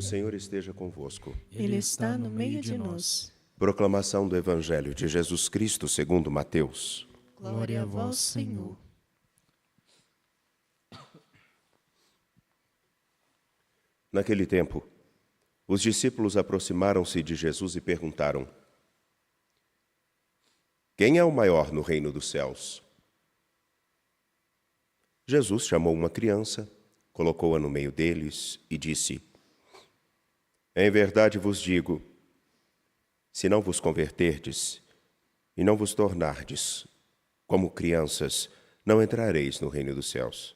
Senhor esteja convosco. Ele está no meio de nós. Proclamação do Evangelho de Jesus Cristo segundo Mateus. Glória a vós, Senhor. Naquele tempo, os discípulos aproximaram-se de Jesus e perguntaram: Quem é o maior no reino dos céus? Jesus chamou uma criança, colocou-a no meio deles e disse: Em verdade vos digo, se não vos converterdes e não vos tornardes como crianças, não entrareis no reino dos céus.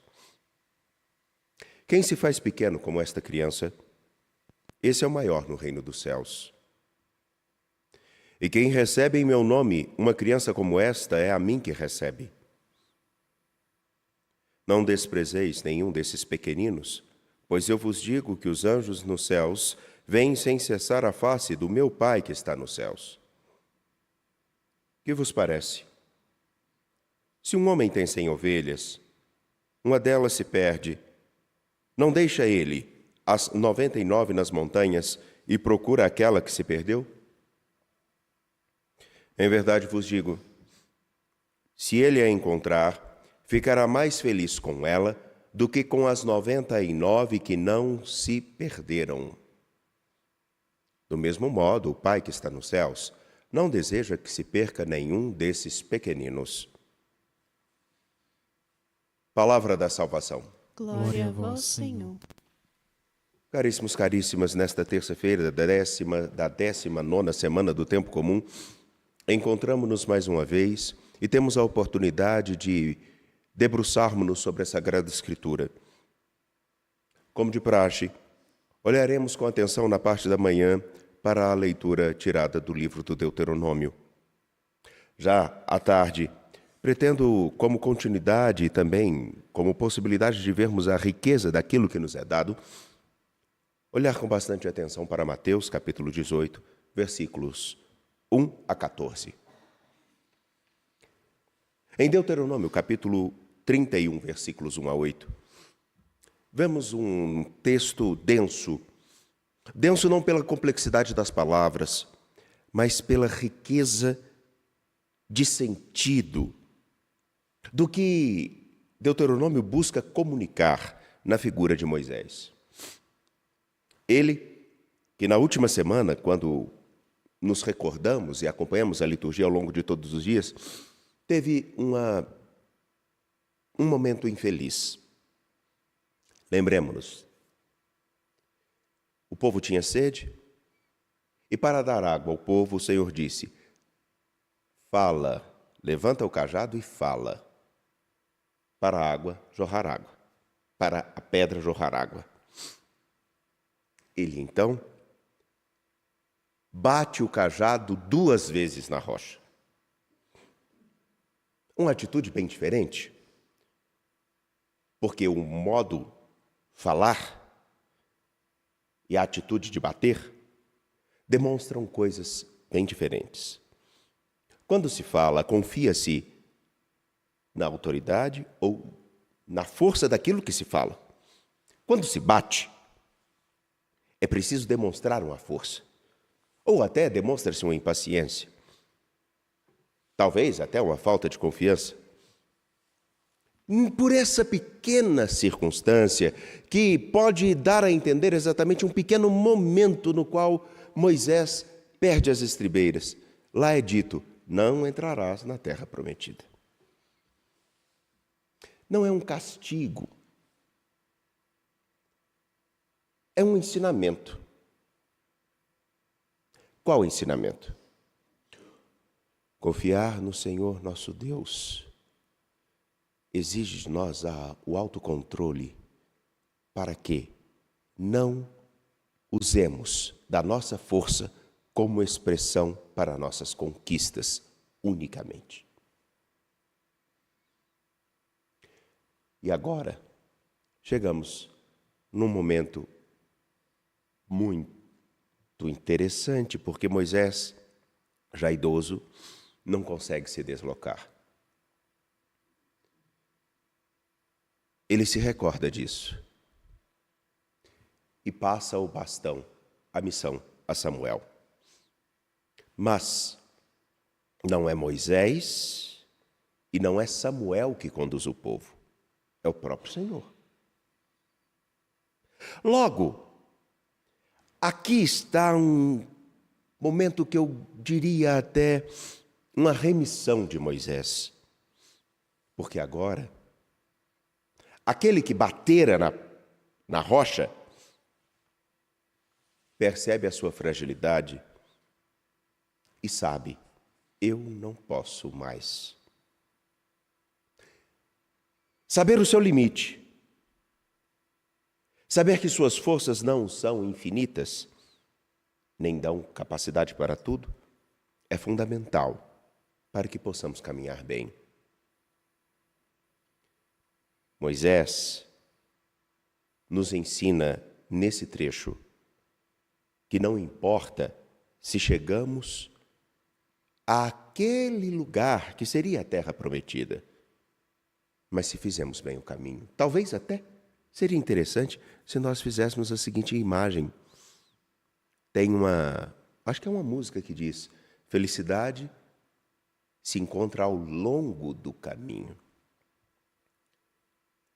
Quem se faz pequeno como esta criança, esse é o maior no reino dos céus. E quem recebe em meu nome uma criança como esta, é a mim que recebe. Não desprezeis nenhum desses pequeninos, pois eu vos digo que os anjos nos céus veem sem cessar a face do meu Pai que está nos céus. Que vos parece? Se um homem tem 100 ovelhas, uma delas se perde, não deixa ele as 99 nas montanhas e procura aquela que se perdeu? Em verdade vos digo, se ele a encontrar, ficará mais feliz com ela do que com as 99 que não se perderam. Do mesmo modo, o Pai que está nos céus não deseja que se perca nenhum desses pequeninos. Palavra da salvação. Glória a vós, Senhor. Caríssimos, caríssimas, nesta terça-feira da 19ª semana do Tempo Comum, encontramos-nos mais uma vez e temos a oportunidade de debruçarmos-nos sobre a Sagrada Escritura. Como de praxe, olharemos com atenção na parte da manhã para a leitura tirada do livro do Deuteronômio. Já à tarde, pretendo, como continuidade e também como possibilidade de vermos a riqueza daquilo que nos é dado, olhar com bastante atenção para Mateus, capítulo 18, versículos 1 a 14. Em Deuteronômio, capítulo 31, versículos 1 a 8, vemos um texto denso. Denso não pela complexidade das palavras, mas pela riqueza de sentido do que Deuteronômio busca comunicar na figura de Moisés. Ele, que na última semana, quando nos recordamos e acompanhamos a liturgia ao longo de todos os dias, teve um momento infeliz. Lembremos-nos. O povo tinha sede, e para dar água ao povo, o Senhor disse: Fala, levanta o cajado e fala, para a água jorrar água, para a pedra jorrar água. Ele, então, bate o cajado 2 vezes na rocha. Uma atitude bem diferente, porque o modo falar e a atitude de bater demonstram coisas bem diferentes. Quando se fala, confia-se na autoridade ou na força daquilo que se fala. Quando se bate, é preciso demonstrar uma força, ou até demonstra-se uma impaciência, talvez até uma falta de confiança. Por essa pequena circunstância, que pode dar a entender exatamente um pequeno momento no qual Moisés perde as estribeiras, lá é dito: não entrarás na terra prometida. Não é um castigo, é um ensinamento. Qual ensinamento? Confiar no Senhor nosso Deus exige de nós o autocontrole para que não usemos da nossa força como expressão para nossas conquistas unicamente. E agora, chegamos num momento muito interessante, porque Moisés, já idoso, não consegue se deslocar. Ele se recorda disso. e passa o bastão, a missão, a Samuel. Mas não é Moisés e não é Samuel que conduz o povo, é o próprio Senhor. Logo, aqui está um momento que eu diria até uma remissão de Moisés. Porque agora, aquele que batera na rocha, percebe a sua fragilidade e sabe, eu não posso mais. Saber o seu limite, saber que suas forças não são infinitas, nem dão capacidade para tudo, é fundamental para que possamos caminhar bem. Moisés nos ensina nesse trecho que não importa se chegamos àquele lugar que seria a terra prometida, mas se fizemos bem o caminho. Talvez até seria interessante se nós fizéssemos a seguinte imagem. Tem acho que é uma música que diz: felicidade se encontra ao longo do caminho.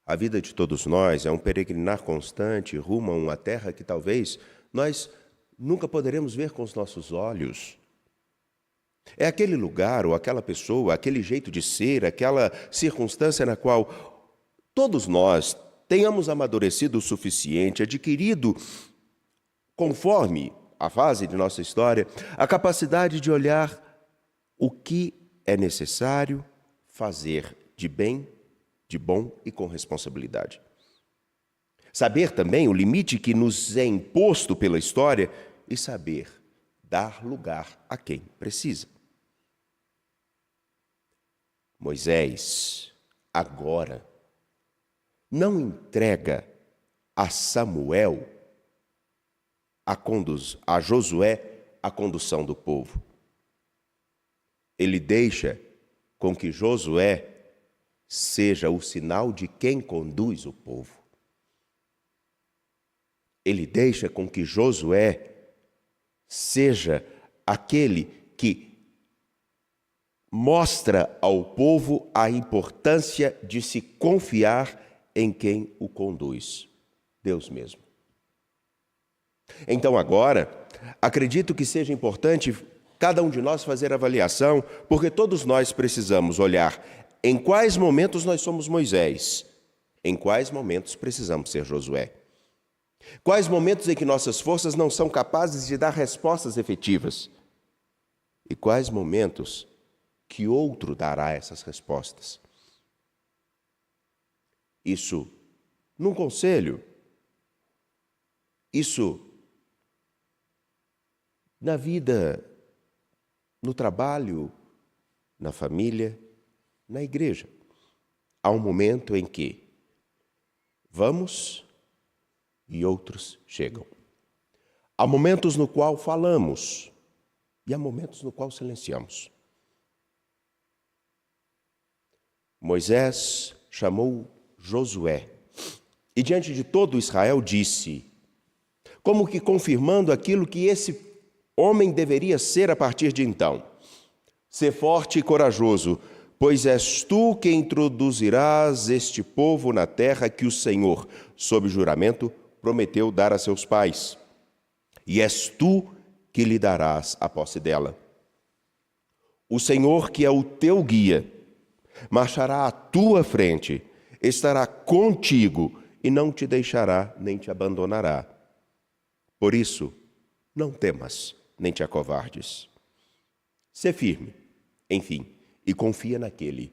A vida de todos nós é um peregrinar constante rumo a uma terra que talvez nós nunca poderemos ver com os nossos olhos. É aquele lugar ou aquela pessoa, aquele jeito de ser, aquela circunstância na qual todos nós tenhamos amadurecido o suficiente, adquirido, conforme a fase de nossa história, a capacidade de olhar o que é necessário fazer de bem, de bom e com responsabilidade. Saber também o limite que nos é imposto pela história e saber dar lugar a quem precisa. Moisés, agora, não entrega a Samuel, a Josué, a condução do povo. Ele deixa com que Josué seja o sinal de quem conduz o povo. Ele deixa com que Josué seja aquele que mostra ao povo a importância de se confiar em quem o conduz, Deus mesmo. Então agora, acredito que seja importante cada um de nós fazer avaliação, porque todos nós precisamos olhar em quais momentos nós somos Moisés, em quais momentos precisamos ser Josué. Quais momentos em que nossas forças não são capazes de dar respostas efetivas? E quais momentos que outro dará essas respostas? Isso num conselho, isso na vida, no trabalho, na família, na igreja. Há um momento em que vamos e outros chegam. Há momentos no qual falamos e há momentos no qual silenciamos. Moisés chamou Josué e diante de todo Israel disse, como que confirmando aquilo que esse homem deveria ser a partir de então: ser forte e corajoso, pois és tu que introduzirás este povo na terra que o Senhor, sob juramento, prometeu dar a seus pais. E és tu que lhe darás a posse dela. O Senhor, que é o teu guia, marchará à tua frente, estará contigo e não te deixará nem te abandonará. Por isso, não temas, nem te acovardes. Sê firme, enfim, e confia naquele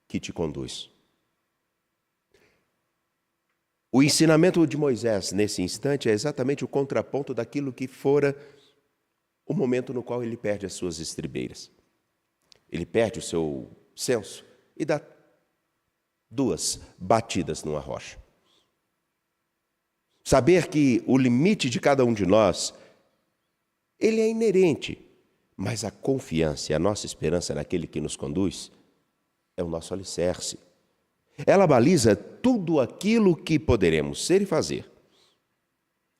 que te conduz. O ensinamento de Moisés, nesse instante, é exatamente o contraponto daquilo que fora o momento no qual ele perde as suas estribeiras. Ele perde o seu senso e dá 2 batidas numa rocha. Saber que o limite de cada um de nós, ele é inerente, mas a confiança e a nossa esperança naquele que nos conduz é o nosso alicerce. Ela baliza tudo aquilo que poderemos ser e fazer.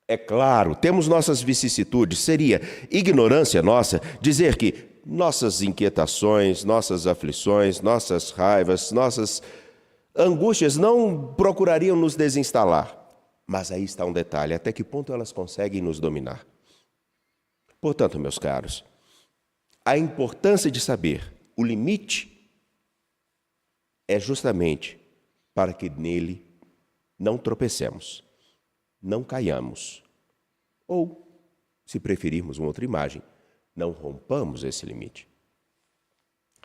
É claro, temos nossas vicissitudes. Seria ignorância nossa dizer que nossas inquietações, nossas aflições, nossas raivas, nossas angústias não procurariam nos desinstalar. Mas aí está um detalhe: até que ponto elas conseguem nos dominar? Portanto, meus caros, a importância de saber o limite é justamente para que nele não tropecemos, não caiamos, ou, se preferirmos uma outra imagem, não rompamos esse limite.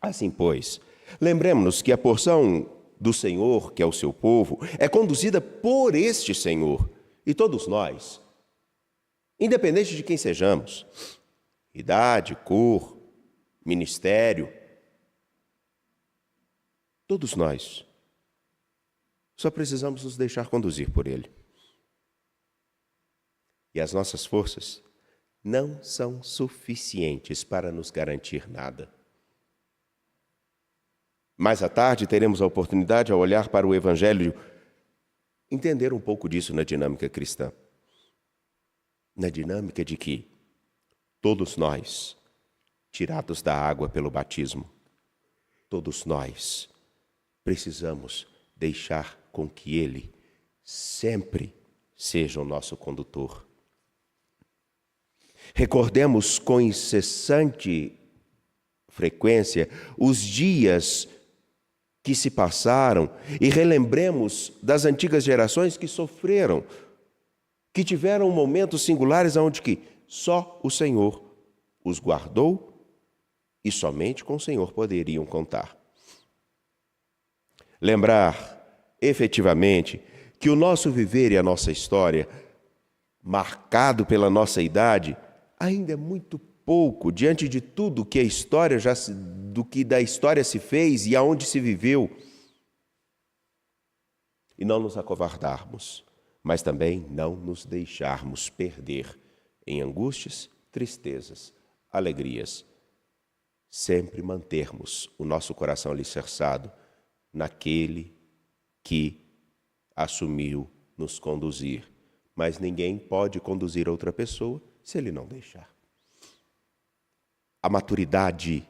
Assim, pois, lembremos-nos que a porção do Senhor, que é o seu povo, é conduzida por este Senhor, e todos nós, independente de quem sejamos, idade, cor, ministério, todos nós, só precisamos nos deixar conduzir por Ele. E as nossas forças não são suficientes para nos garantir nada. Mais à tarde teremos a oportunidade, ao olhar para o Evangelho, entender um pouco disso na dinâmica cristã. Na dinâmica de que todos nós, tirados da água pelo batismo, todos nós precisamos deixar com que Ele sempre seja o nosso condutor. Recordemos com incessante frequência os dias que se passaram e relembremos das antigas gerações que sofreram, que tiveram momentos singulares onde que só o Senhor os guardou e somente com o Senhor poderiam contar. Lembrar efetivamente que o nosso viver e a nossa história, marcado pela nossa idade, ainda é muito pouco diante de tudo que a história do que da história se fez e aonde se viveu. E não nos acovardarmos, mas também não nos deixarmos perder em angústias, tristezas, alegrias. Sempre mantermos o nosso coração alicerçado naquele que assumiu nos conduzir. Mas ninguém pode conduzir outra pessoa se ele não deixar. A maturidade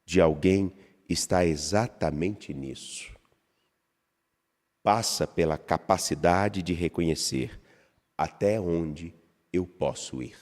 de alguém está exatamente nisso. Passa pela capacidade de reconhecer até onde eu posso ir.